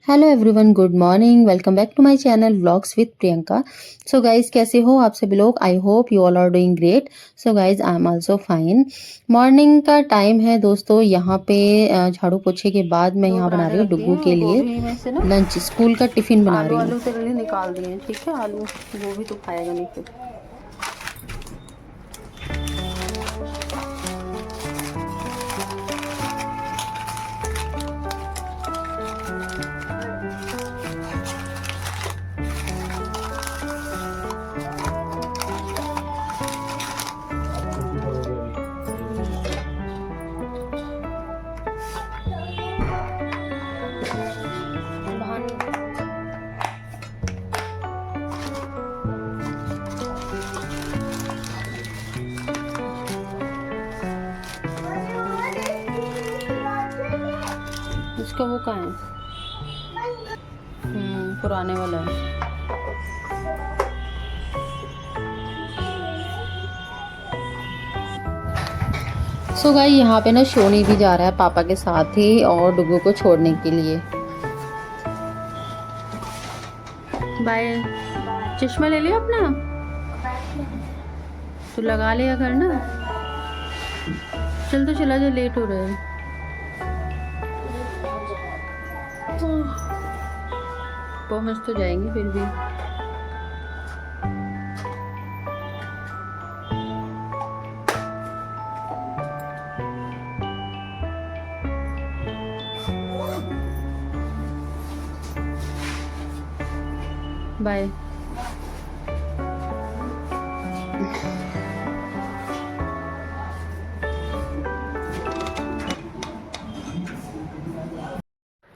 Hello everyone, good morning. Welcome back to my channel vlogs with Priyanka. So guys, कैसे हो आप सभी लोग? I hope you all are doing great. So guys, I am also fine. Morning का time है दोस्तों। यहाँ पे झाड़ू पोछे के बाद मैं यहाँ बना रही हूँ डुग्गू के लिए लंच, स्कूल का टिफिन बना रही हूँ। आलू तेरे लिए निकाल दिए, ठीक है। आलू गोभी तो खाएगा नहीं फिर। इसका वो कहाँ है? पुराने वाला है। सो गाइस, यहाँ पे ना शोनी भी जा रहा है पापा के साथ ही और डुग्गू को छोड़ने के लिए। बाय। चश्मा ले लिया अपना, तो लगा लिया कर ना। चल तो चला जा, लेट हो रहा है। पहुंच तो जाएंगे फिर भी। बाय।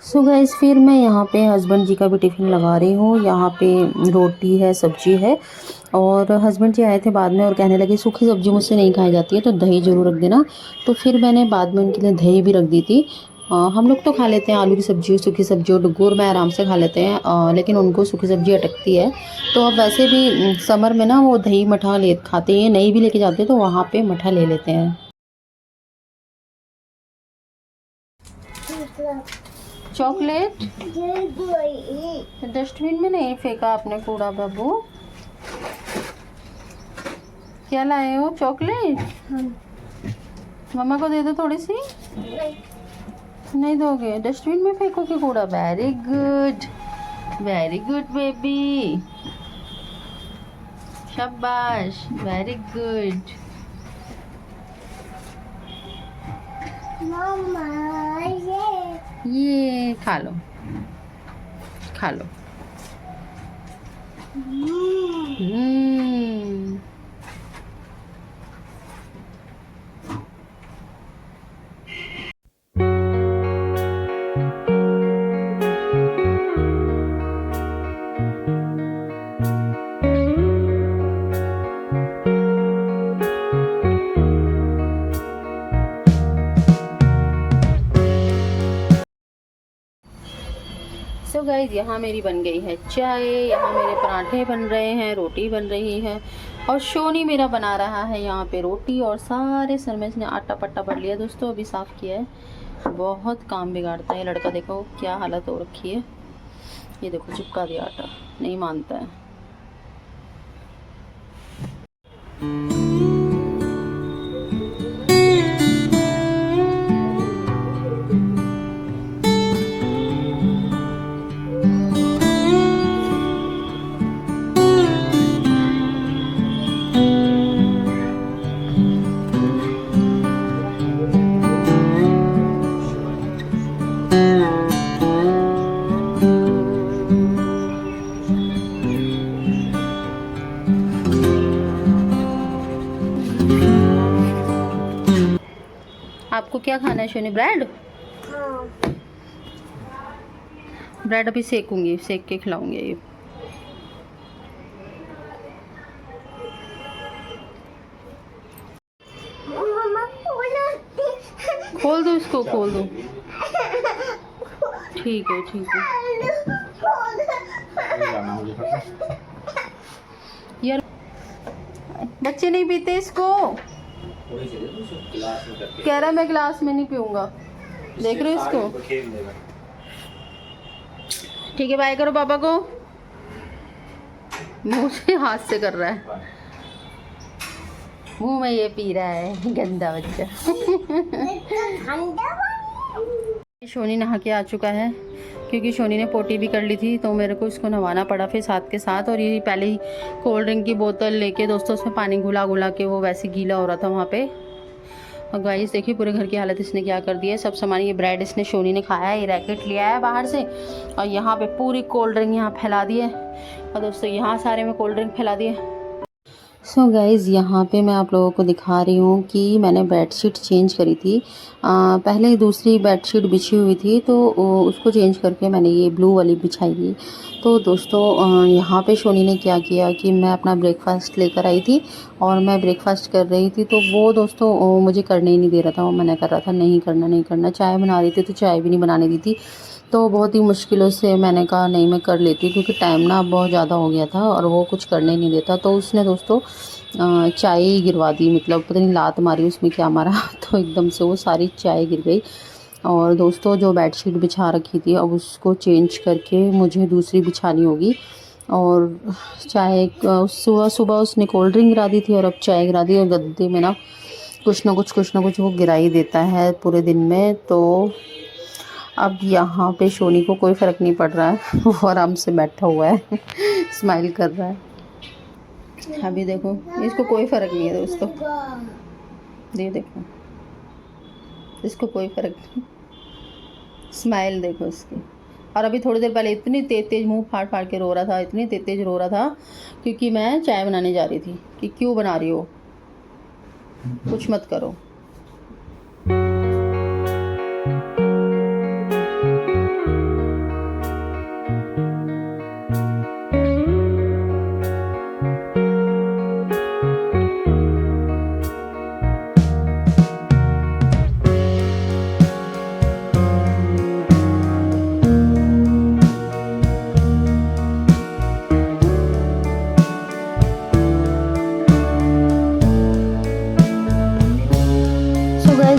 सो गाइस, फिर मैं यहाँ पे हस्बैंड जी का भी टिफ़िन लगा रही हूँ। यहाँ पे रोटी है, सब्जी है। और हस्बैंड जी आए थे बाद में और कहने लगे सूखी सब्जी मुझसे नहीं खाई जाती है तो दही ज़रूर रख देना। तो फिर मैंने बाद में उनके लिए दही भी रख दी थी। हम लोग तो खा लेते हैं आलू की सब्जी, सूखी सब्जी, और डुग्गू और मैं आराम से खा लेते हैं, लेकिन उनको सूखी सब्जी अटकती है। तो अब वैसे भी समर में ना वो दही मठा ले खाते हैं, नहीं भी लेके जाते हैं तो वहाँ पे मठा ले लेते हैं। चॉकलेट डस्टबिन में नहीं फेंका आपने कूड़ा बाबू। क्या लाए हो? चॉकलेट? मम्मा को दे दो थोड़ी सी। नहीं दोगे? डस्टबिन में फेंकोगे कूड़ा? Very good, very good baby, शाबाश, वेरी गुड। ये खा लो, खा लो। सो गाइस, यहाँ मेरी बन गई है चाय, यहाँ मेरे पराठे बन रहे हैं, रोटी बन रही है, और शोनी मेरा बना रहा है यहाँ पे रोटी। और सारे सर में इसने आटा पट्टा भर लिया दोस्तों, अभी साफ़ किया है। बहुत काम बिगाड़ता है लड़का, देखो क्या हालत हो रखी है। ये देखो चिपका दिया आटा, नहीं मानता है। आपको क्या खाना है शोनी? ब्रेड? ब्रेड अभी सेकूंगी, सेक के खिलाऊंगी। ये खोल दो इसको, खोल दो। ठीक है, ठीक है यार, बच्चे नहीं पीते इसको। कह रहा मैं गिलास में नहीं पीऊंगा। देख रहे हो इसको? ठीक है, बाय करो पापा को। मुंह से हाथ से कर रहा है, मुंह में ये पी रहा है गंदा बच्चा। शोनी नहा के आ चुका है क्योंकि शोनी ने पोटी भी कर ली थी, तो मेरे को इसको नहवाना पड़ा फिर साथ के साथ। और ये पहले ही कोल्ड ड्रिंक की बोतल लेके दोस्तों उसमें पानी घुला घुला के वो वैसे गीला हो रहा था वहाँ पे। और गाइस देखिए पूरे घर की हालत इसने क्या कर दी है। सब सामान, ये ब्रेड इसने शोनी ने खाया है, ये रैकेट लिया है बाहर से, और यहाँ पे पूरी कोल्ड ड्रिंक यहाँ फैला दी है। और दोस्तों यहाँ सारे में कोल्ड ड्रिंक फैला दिए। सो गाइज़ यहाँ पे मैं आप लोगों को दिखा रही हूँ कि मैंने बेडशीट चेंज करी थी। पहले दूसरी बेडशीट बिछी हुई थी तो उसको चेंज करके मैंने ये ब्लू वाली बिछाई थी। तो दोस्तों यहाँ पे शोनी ने क्या किया कि मैं अपना ब्रेकफास्ट लेकर आई थी और मैं ब्रेकफास्ट कर रही थी, तो वो दोस्तों मुझे करने ही नहीं दे रहा था। वो मना कर रहा था, नहीं करना नहीं करना। चाय बना रही थी तो चाय भी नहीं बनाने दी थी। तो बहुत ही मुश्किलों से मैंने कहा नहीं मैं कर लेती हूँ, क्योंकि टाइम ना बहुत ज़्यादा हो गया था और वो कुछ करने नहीं देता। तो उसने दोस्तों चाय ही गिरवा दी, मतलब पता नहीं लात मारी उसमें क्या मारा तो एकदम से वो सारी चाय गिर गई। और दोस्तों जो बेडशीट बिछा रखी थी अब उसको चेंज करके मुझे दूसरी बिछानी होगी। और चाय सुबह सुबह उसने कोल्ड ड्रिंक गिरा दी थी और अब चाय गिरा दी। और गद्दे में ना कुछ ना कुछ वो गिरा ही देता है पूरे दिन में। तो अब यहाँ पे शोनी को कोई फ़र्क नहीं पड़ रहा है, वो आराम से बैठा हुआ है स्माइल कर रहा है। अभी देखो इसको कोई फ़र्क नहीं है दोस्तों, ये देखो इसको कोई फ़र्क नहीं, स्माइल देखो इसकी। और अभी थोड़ी देर पहले इतनी तेज़ तेज़ मुंह फाड़ फाड़ के रो रहा था, इतनी तेज़ तेज़ रो रहा था क्योंकि मैं चाय बनाने जा रही थी कि क्यों बना रही हो, कुछ मत करो।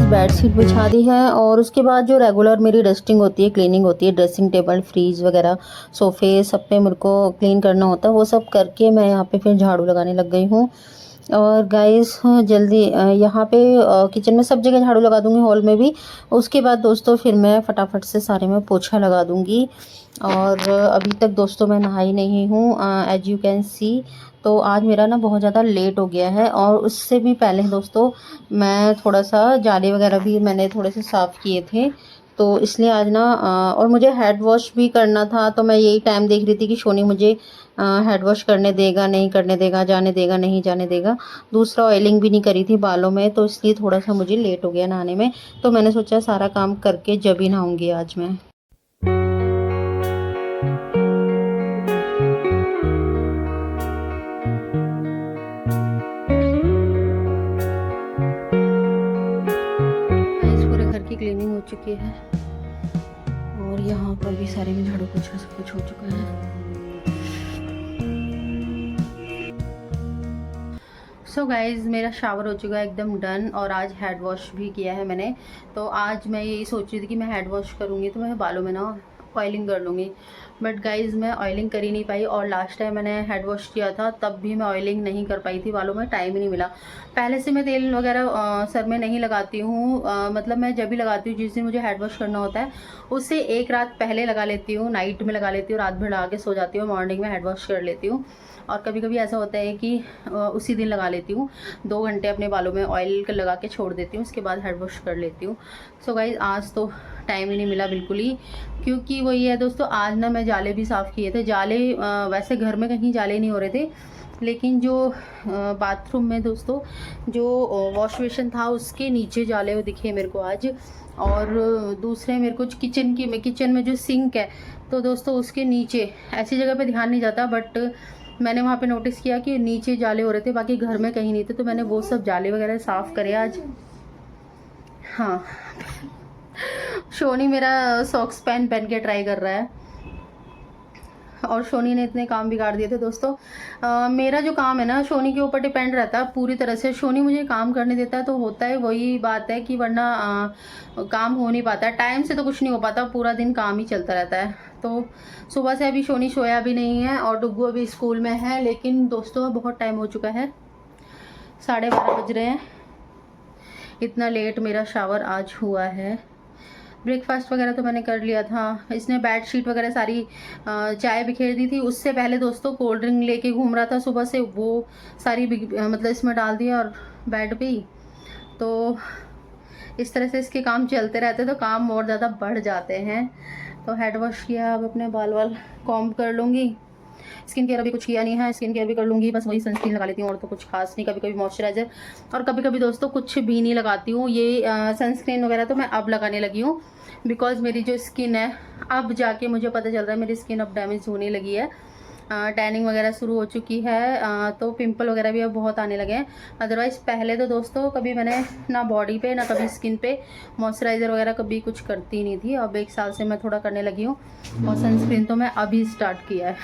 बेडशीट बिछा दी है और उसके बाद जो रेगुलर मेरी डस्टिंग होती है, क्लीनिंग होती है, ड्रेसिंग टेबल, फ्रीज वगैरह, सोफ़े सब पे मेरे को क्लीन करना होता है। वो सब करके मैं यहाँ पे फिर झाड़ू लगाने लग गई हूँ। और गाइस जल्दी यहाँ पे किचन में सब जगह झाड़ू लगा दूँगी, हॉल में भी। उसके बाद दोस्तों फिर मैं फटाफट से सारे में पोछा लगा दूँगी। और अभी तक दोस्तों मैं नहाई नहीं हूँ, एज यू कैन सी। तो आज मेरा ना बहुत ज़्यादा लेट हो गया है। और उससे भी पहले दोस्तों मैं थोड़ा सा जाले वगैरह भी मैंने थोड़े से साफ़ किए थे, तो इसलिए आज ना और मुझे हेड वॉश भी करना था। तो मैं यही टाइम देख रही थी कि शोनी मुझे हेड वॉश करने देगा नहीं करने देगा, जाने देगा नहीं जाने देगा। दूसरा ऑयलिंग भी नहीं करी थी बालों में, तो इसलिए थोड़ा सा मुझे लेट हो गया नहाने में। तो मैंने सोचा सारा काम करके जब ही नहाऊंगी आज मैं। क्लीनिंग हो चुकी है और यहाँ पर भी सारे में झाड़ू पोछा सब कुछ हो चुका है। सो गाइज़ मेरा शावर हो चुका है एकदम डन, और आज हेड वॉश भी किया है मैंने। तो आज मैं यही सोच रही थी कि मैं हेड वॉश करूँगी तो मैं बालों में ना ऑयलिंग कर लूँगी, बट गाइज़ मैं ऑयलिंग कर ही नहीं पाई। और लास्ट टाइम मैंने हेड वॉश किया था तब भी मैं ऑयलिंग नहीं कर पाई थी बालों में, टाइम ही नहीं मिला। पहले से मैं तेल वगैरह सर में नहीं लगाती हूँ, मतलब मैं जब भी लगाती हूँ जिस दिन मुझे हेड वॉश करना होता है उससे एक रात पहले लगा लेती हूँ, नाइट में लगा लेती हूँ, रात भर लगा के सो जाती हूँ, मॉर्निंग में हेड वॉश कर लेती हूँ। और कभी कभी ऐसा होता है कि उसी दिन लगा लेती हूँ, 2 घंटे अपने बालों में ऑयल लगा के छोड़ देती हूँ, उसके बाद हेड वॉश कर लेती हूँ। सो गाइज़ आज तो टाइम ही नहीं मिला बिल्कुल ही, क्योंकि वही है दोस्तों आज ना मैं जाले भी साफ़ किए थे। जाले वैसे घर में कहीं जाले नहीं हो रहे थे, लेकिन जो बाथरूम में दोस्तों जो वॉश बेसिन था उसके नीचे जाले वो दिखे मेरे को आज। और दूसरे मेरे को किचन में जो सिंक है तो दोस्तों उसके नीचे, ऐसी जगह पे ध्यान नहीं जाता बट मैंने वहाँ पे नोटिस किया कि नीचे जाले हो रहे थे, बाकी घर में कहीं नहीं थे। तो मैंने वो सब जाले वगैरह साफ़ करे आज। हाँ शोनी मेरा सॉक्स पहन के ट्राई कर रहा है। और शोनी ने इतने काम बिगाड़ दिए थे दोस्तों। मेरा जो काम है ना शोनी के ऊपर डिपेंड रहता है पूरी तरह से। शोनी मुझे काम करने देता है तो होता है, वही बात है कि वरना काम हो नहीं पाता है टाइम से, तो कुछ नहीं हो पाता, पूरा दिन काम ही चलता रहता है। तो सुबह से अभी शोनी सोया भी नहीं है और डुग्गू अभी स्कूल में है। लेकिन दोस्तों बहुत टाइम हो चुका है, 12:30 बज रहे हैं। इतना लेट मेरा शावर आज हुआ है। ब्रेकफास्ट वगैरह तो मैंने कर लिया था। इसने बेडशीट वगैरह सारी चाय बिखेर दी थी। उससे पहले दोस्तों कोल्ड ड्रिंक लेके घूम रहा था सुबह से, वो सारी मतलब इसमें डाल दिया और बेड पे ही। तो इस तरह से इसके काम चलते रहते तो काम और ज़्यादा बढ़ जाते हैं। तो हेड वॉश किया, अब अपने बाल कॉम्ब कर लूँगी। स्किन केयर अभी कुछ किया नहीं है, स्किन केयर भी कर लूँगी, बस वही सनस्क्रीन लगा लेती हूँ और तो कुछ खास नहीं। कभी कभी मॉइस्चराइज़र और कभी कभी दोस्तों कुछ भी नहीं लगाती हूँ। ये सनस्क्रीन वगैरह तो मैं अब लगाने लगी हूँ, बिकॉज़ मेरी जो स्किन है अब जाके मुझे पता चल रहा है मेरी स्किन अब डैमेज होने लगी है। टैनिंग वगैरह शुरू हो चुकी है, तो पिंपल वगैरह भी अब बहुत आने लगे हैं। अदरवाइज़ पहले तो दोस्तों कभी मैंने ना बॉडी पे ना कभी स्किन पे मॉइस्चराइज़र वगैरह कभी कुछ करती नहीं थी। अब 1 साल से मैं थोड़ा करने लगी हूँ और सनस्क्रीन तो मैं अभी स्टार्ट किया है।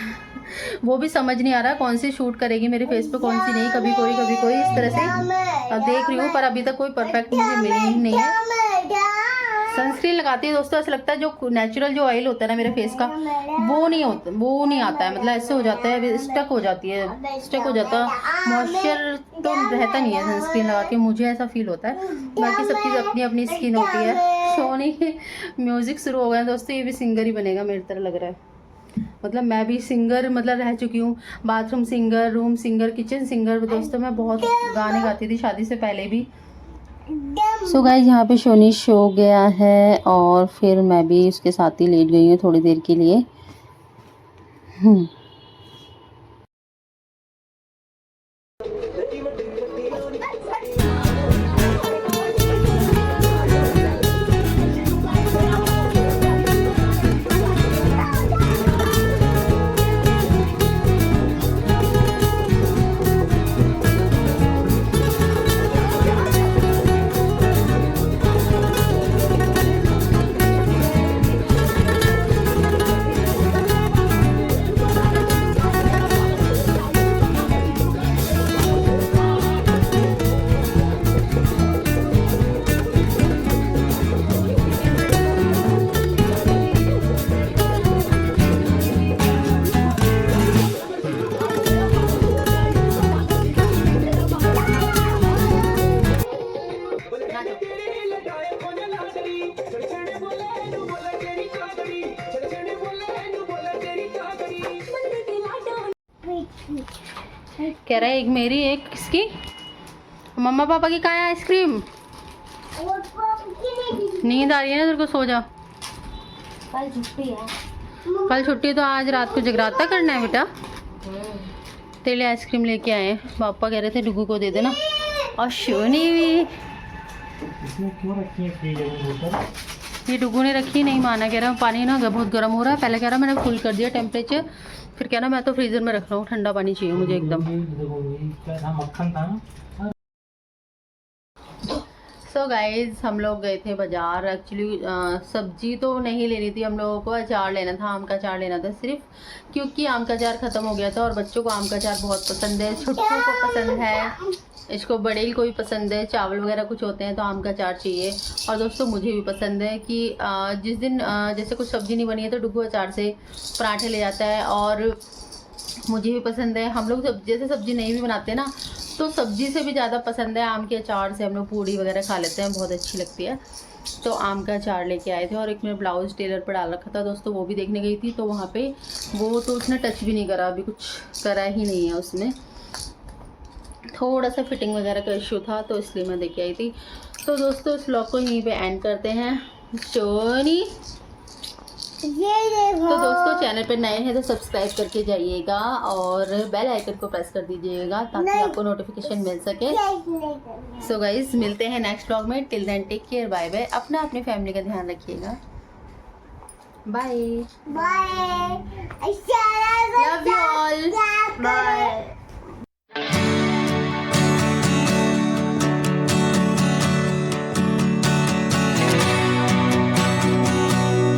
वो भी समझ नहीं आ रहा कौन सी शूट करेगी मेरे फेस पे, कौन सी नहीं। कभी कोई इस तरह से देख रही हूँ, पर अभी तक कोई परफेक्ट मुझे मिली ही नहीं है। सनस्क्रीन लगाती है दोस्तों, ऐसा लगता है जो नेचुरल जो ऑयल होता है ना मेरे फेस का वो नहीं आता है। मतलब ऐसे हो जाता है, स्टक हो जाता है, मॉइस्चर तो रहता नहीं है सनस्क्रीन लगा के, मुझे ऐसा फील होता है। बाकी सबकी अपनी अपनी स्किन होती है। सोनी के म्यूजिक शुरू हो गए दोस्तों, ये भी सिंगर ही बनेगा मेरी तरह लग रहा है। मतलब मैं भी सिंगर मतलब रह चुकी हूँ, bathroom singer, room singer, kitchen singer. दोस्तों मैं बहुत गाने गाती थी शादी से पहले भी। सो गाइस यहाँ पे शोनी सो गया है और फिर मैं भी उसके साथ ही लेट गई हूँ थोड़ी देर के लिए। कह रहा है एक मेरी एक किसकी, मम्मा पापा की कहाँ है आइसक्रीम? नींद आ रही है ना तेरे को, सो जा। कल छुट्टी है। कल छुट्टी तो आज रात को जगराता करना है बेटा। तेरे लिए आइसक्रीम लेके आए हैं, पापा कह रहे थे डुगू को दे देना। और शोनी भी इसमें क्यों रखी है फ्रीजर में बोतल? ये डुगू ने रखी नहीं माना, कह रहा पानी ना बहुत गर्म हो रहा है। पहले कह रहा मैंने फुल कर दिया टेम्परेचर, फिर कह रहा मैं तो फ्रीजर में रख रहा हूँ, ठंडा पानी चाहिए मुझे एकदम। मक्खन था ना। सो गाइज हम लोग गए थे बाजार। एक्चुअली सब्जी तो नहीं लेनी थी, हम लोगों को अचार लेना था, आम का अचार लेना था सिर्फ, क्योंकि आम का अचार ख़त्म हो गया था और बच्चों को आम का अचार बहुत पसंद है, छुट्टू को पसंद है, इसको बड़े को भी पसंद है। चावल वगैरह कुछ होते हैं तो आम का अचार चाहिए। और दोस्तों मुझे भी पसंद है कि जिस दिन जैसे कुछ सब्ज़ी नहीं बनी है तो डुगू अचार से पराठे ले जाता है। और मुझे भी पसंद है, हम लोग जैसे सब्ज़ी नहीं भी बनाते ना तो सब्ज़ी से भी ज़्यादा पसंद है आम के अचार से। हम लोग पूड़ी वगैरह खा लेते हैं, बहुत अच्छी लगती है। तो आम का अचार लेके आए थे। और एक मेरा ब्लाउज़ टेलर पर डाल रखा था दोस्तों, वो भी देखने गई थी। तो वहाँ पे वो तो उसने टच भी नहीं करा, अभी कुछ करा ही नहीं है उसने, थोड़ा सा फिटिंग वगैरह का इशू था तो इसलिए मैं देख आई थी। तो दोस्तों इस व्लॉग को यहीं पे एंड करते हैं। सोनी तो दोस्तों चैनल पे नए हैं तो सब्सक्राइब करके जाइएगा और बेल आइकन को प्रेस कर दीजिएगा ताकि आपको नोटिफिकेशन मिल सके। सो गाइज मिलते हैं नेक्स्ट व्लॉग में। Till then take care, bye bye. अपना अपनी फैमिली का ध्यान रखिएगा। Bye bye.